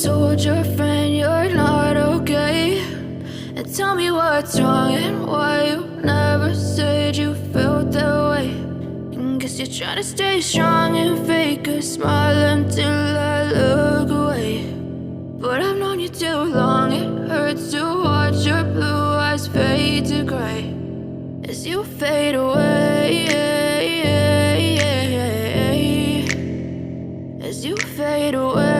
told your friend you're not okay, and tell me what's wrong and why you never said you felt that way. And guess you're trying to stay strong and fake a smile until I look away. But I've known you too long, it hurts to watch your blue eyes fade to gray as you fade away, as you fade away.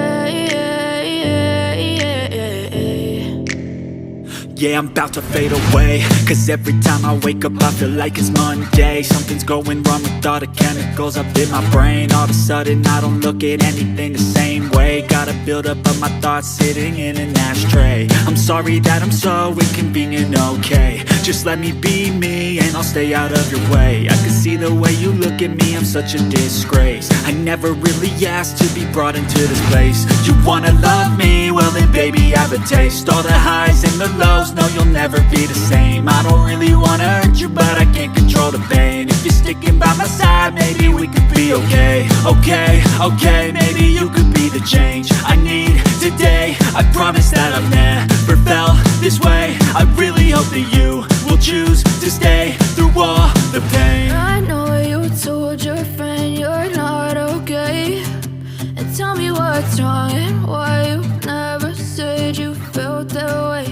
Yeah, I'm about to fade away, cause every time I wake up I feel like it's Monday. Something's going wrong with all the chemicals up in my brain. All of a sudden I don't look at anything the same way. Got a build-up of my thoughts sitting in an ashtray. I'm sorry that I'm so inconvenient, okay. Just let me be me and I'll stay out of your way. I can see the way you look at me, I'm such a disgrace. I never really asked to be brought into this place. You wanna love me? Well then baby I have a taste. All the highs and the lows, no, you'll never be the same. I don't really wanna hurt you, but I can't control the pain. If you're sticking by my side, maybe we could be okay. Okay, maybe you could be the change I need today. I promise that I've never felt this way. I really hope that you will choose to stay through all the pain. I know you told your friend you're not okay, and tell me what's wrong and why you never said you felt that way.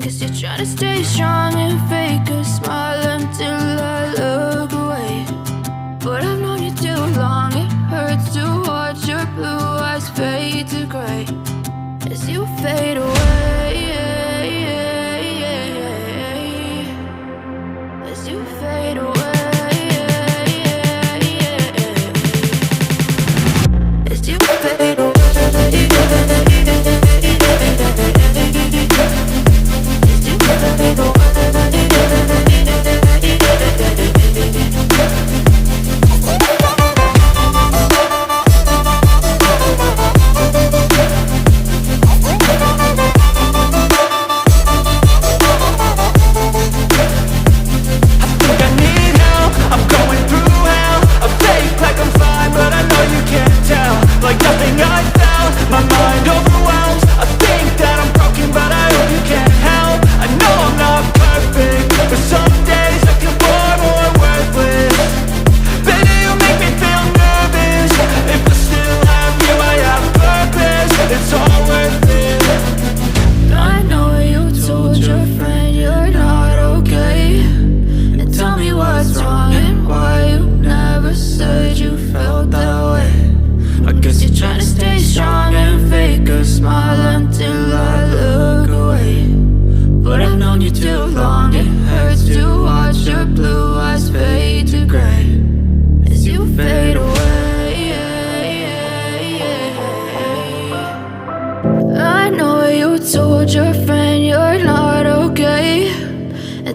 Guess you're trying to stay strong and fake a smile until I look away. But I've known you too long, it hurts to watch your blue eyes fade to gray as you fade away, as you fade away, as you fade away.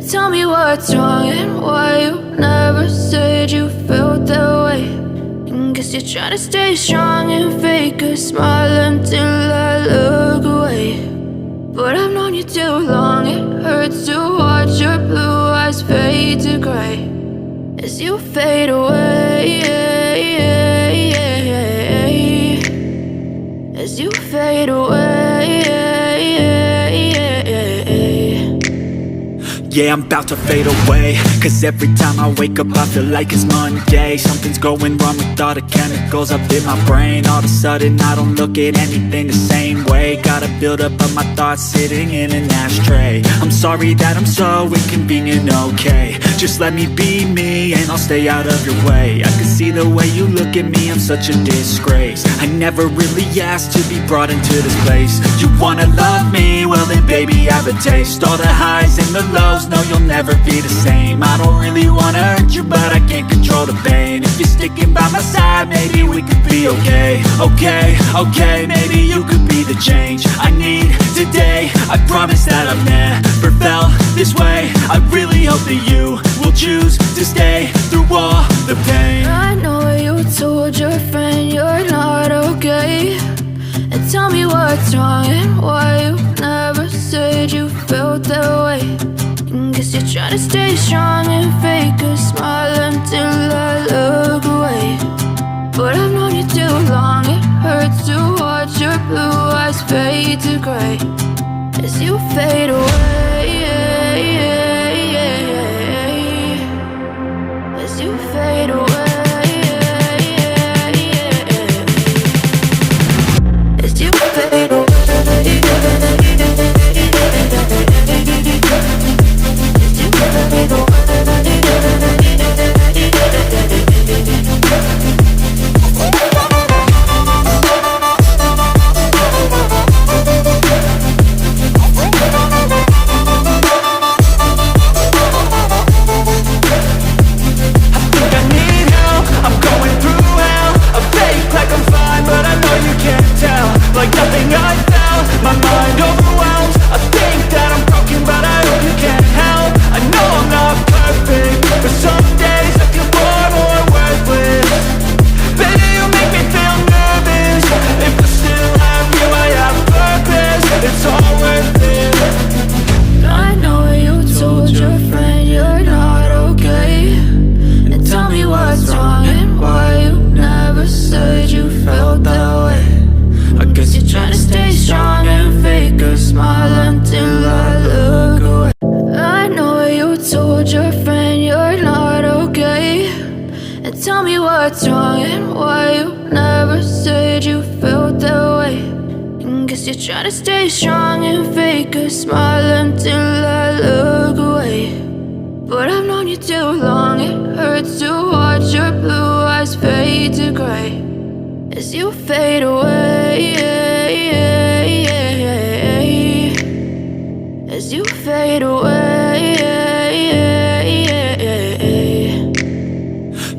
Tell me what's wrong and why you never said you felt that way. And guess you're trying to stay strong and fake a smile until I look away. But I've known you too long, it hurts to watch your blue eyes fade to gray as you fade away, as you fade away. Yeah, I'm about to fade away, cause every time I wake up I feel like it's Monday. Something's going wrong with all the chemicals up in my brain. All of a sudden I don't look at anything the same way. Got a build-up of my thoughts sitting in an ashtray. I'm sorry that I'm so inconvenient, okay. Just let me be me and I'll stay out of your way. I can see the way you look at me, I'm such a disgrace. I never really asked to be brought into this place. You wanna love me? Well then baby I have a taste. All the highs and the lows, no, you'll never be the same. I don't really wanna hurt you, but I can't control the pain. If you're sticking by my side, maybe we could be okay. Okay, maybe you could be the change I need today. I promise that I've never felt this way. I really hope that you will choose to stay through all the pain. I know you told your friend you're not okay, and tell me what's wrong and why you never said you felt that way. Guess you're trying to stay strong and fake a smile until I look away. But I've known you too long, it hurts to watch your blue eyes eyes fade to gray as you fade away. As you fade away. As you fade away. Like nothing I felt, my mind overwhelmed. I think that I'm broken, but I hope you can't help. I know I'm not perfect, but some days I feel bored or worthless. Baby, you make me feel nervous. If I still have you, I have purpose. It's all worth it. I know you told your friend you're not okay, and tell me what's wrong and why you never said you felt that way. I guess you're trying to stay strong and fake a smile until I look away. I know you told your friend you're not okay, and tell me what's wrong and why you never said you felt that way. And guess you're trying to stay strong and fake a smile until I look away. But I've known you too long, it hurts to watch your blue eyes fade to gray as you fade away. As you fade away.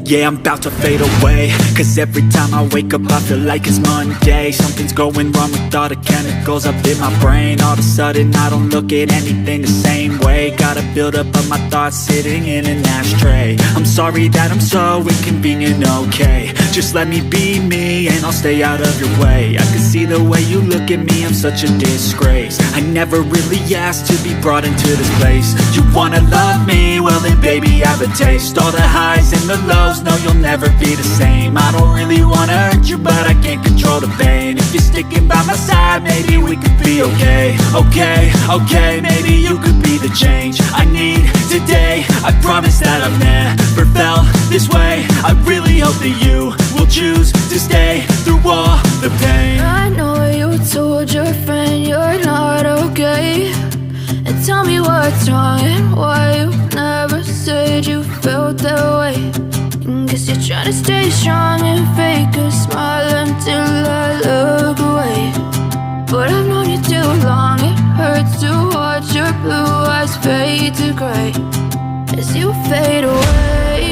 Yeah, I'm about to fade away, cause every time I wake up I feel like it's Monday. Something's going wrong with all the chemicals up in my brain. All of a sudden I don't look at anything the same way. Got a build-up of my thoughts sitting in an ashtray. I'm sorry that I'm so inconvenient, okay. Just let me be me and I'll stay out of your way. I can see the way you look at me, I'm such a disgrace. I never really asked to be brought into this place. You wanna love me? Well then baby I have a taste. All the highs and the lows, no you'll never be the same. I don't really wanna hurt you, but I can't control the pain. If you're sticking by my side, maybe we could be okay. Okay, maybe you could be the change I need today. I promise that I've never felt this way. I really hope that you will choose to stay through all the pain. I know you told your friend you're not okay, and tell me what's wrong and why you never said you felt that way. And guess you're trying to stay strong and fake a smile until I look away. But I've known you too long, it hurts to watch your blue eyes fade to gray as you fade away.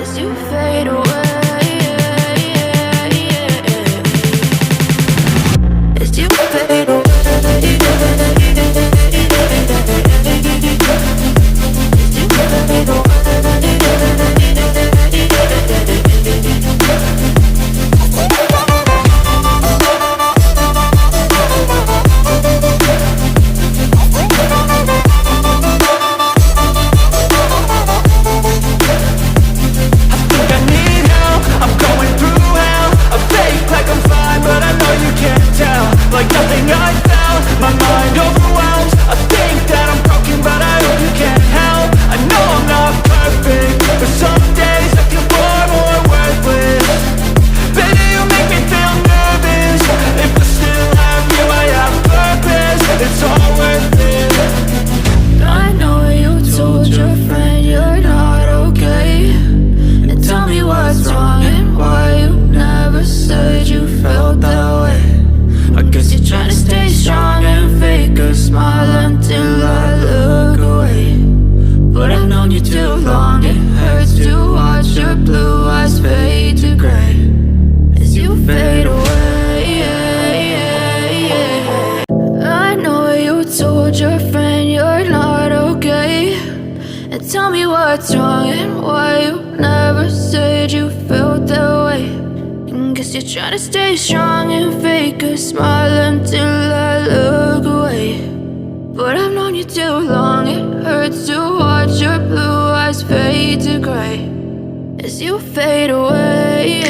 As you fade away. As you fade away. Like nothing I felt, my mind overwhelmed. I think that I'm broken, but I hope you can't help. I know I'm not perfect, but some days I feel bored or worthless. Baby, you make me feel nervous. If I still have you, I have purpose. It's all worth it. I know you told your friend you're not okay, and tell me what's wrong and why you never said you felt that way. I guess you're trying to stay strong and fake a smile until I look away. But I've known you too long, it hurts to watch your blue eyes fade to gray as you fade away. I know you told your friend you're not okay, and tell me what's wrong and why you never said you felt that way. Guess you're trying to stay strong and fake a smile until I look away. But I've known you too long, it hurts to watch your blue eyes fade to gray as you fade away.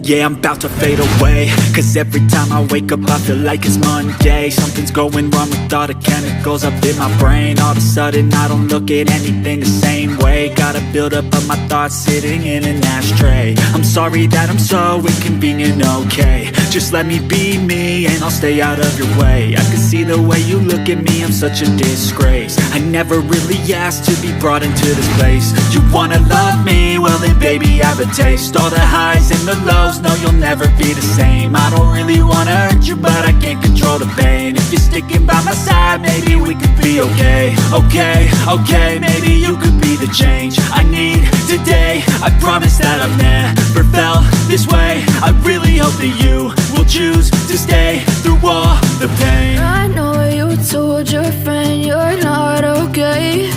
Yeah, I'm about to fade away, cause every time I wake up I feel like it's Monday. Something's going wrong with all the chemicals up in my brain. All of a sudden I don't look at anything the same way. Got a buildup of my thoughts sitting in an ashtray. I'm sorry that I'm so inconvenient, okay. Just let me be me and I'll stay out of your way. I can see the way you look at me, I'm such a disgrace. I never really asked to be brought into this place. You wanna love me? Well then baby I have a taste. All the highs and the lows, no you'll never be the same. I don't really wanna hurt you but I can't control the pain. If you're sticking by my side maybe we could be okay. Okay, maybe you could be the change I need today. I promise that I've never felt this way. I really hope that you will choose to stay through all the pain. I know you told your friend you're not okay,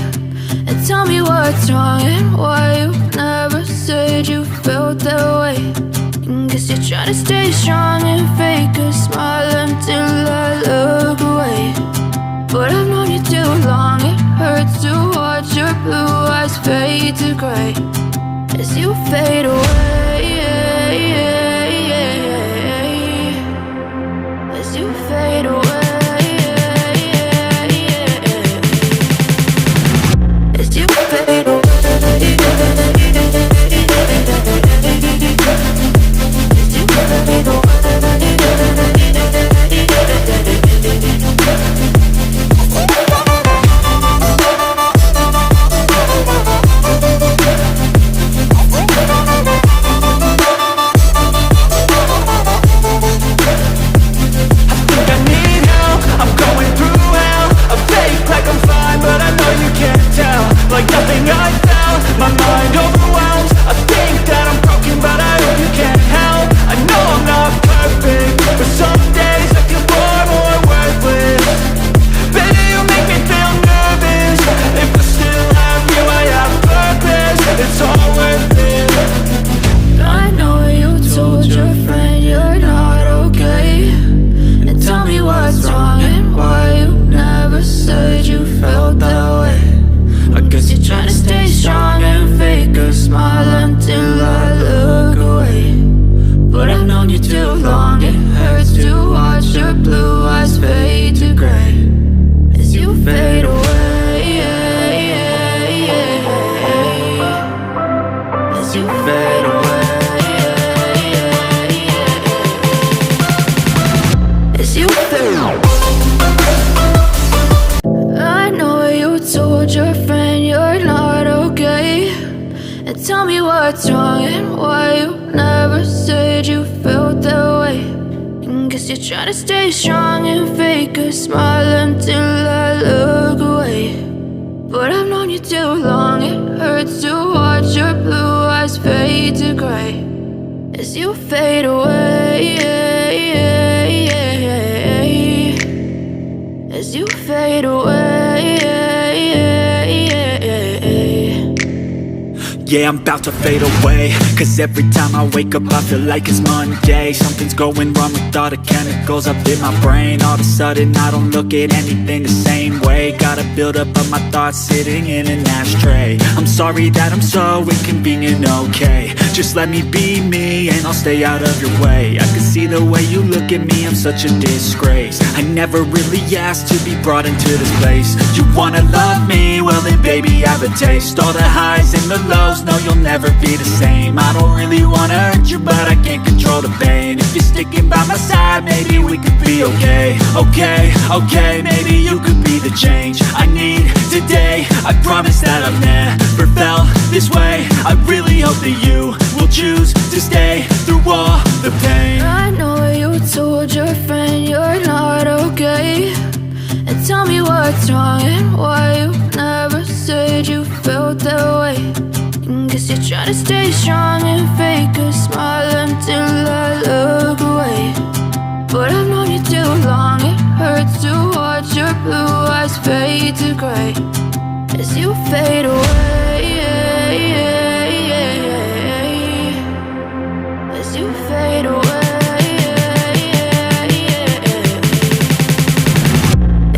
and tell me what's wrong and why you never said you felt that way. Guess you're trying to stay strong and fake a smile until I look away. But I've known you too long, it hurts to watch your blue eyes fade to grey as you fade away, as you fade away, as you fade away. Like nothing I felt, my mind overwhelms. I think that I'm broken but I hope you can't help. I know I'm not perfect, but some days I feel far more worthless. Baby, you make me feel nervous. If I still have you, I have purpose. It's all worth it. I know you told your friend you're not okay, and tell me what's wrong and why you never said you felt that way. I guess you're trying to stay strong and fake a smile until I look away. But I've known you too long, it hurts to watch your blue eyes fade to grey as you fade away, as you fade away, as you fade away. I know you told your friend you're not okay, and tell me what's wrong and why you never said you felt that way. Guess you're trying to stay strong and fake a smile until I look away. But I've known you too long, it hurts to watch your blue eyes fade to grey as you fade away, as you fade away. Yeah, I'm about to fade away, cause every time I wake up I feel like it's Monday. Something's going wrong with all the chemicals up in my brain. All of a sudden I don't look at anything the same way. Got a buildup of my thoughts sitting in an ashtray. I'm sorry that I'm so inconvenient, okay. Just let me be me and I'll stay out of your way. I can see the way you look at me, I'm such a disgrace. I never really asked to be brought into this place. You wanna love me? Well then baby I have a taste. All the highs and the lows, no you'll never be the same. I don't really wanna hurt you but I can't control the pain. If you're sticking by my side maybe we could be okay. Okay, maybe you could be the change I need today. I promise that I've never felt this way. I really hope that you will choose to stay through all the pain. I know you told your friend you're not okay, and tell me what's wrong and why you never said you felt that way. Guess you're trying to stay strong and fake a smile until I look away. But I've known you too long, it hurts to watch your blue eyes fade to grey as you fade away, as you fade away,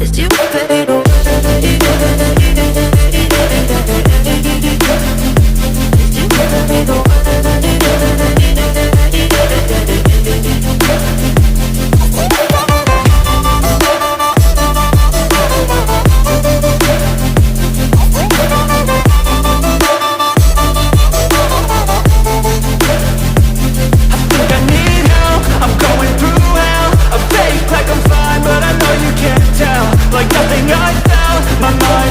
as you fade away. As you fade away. like nothing I tell. My mind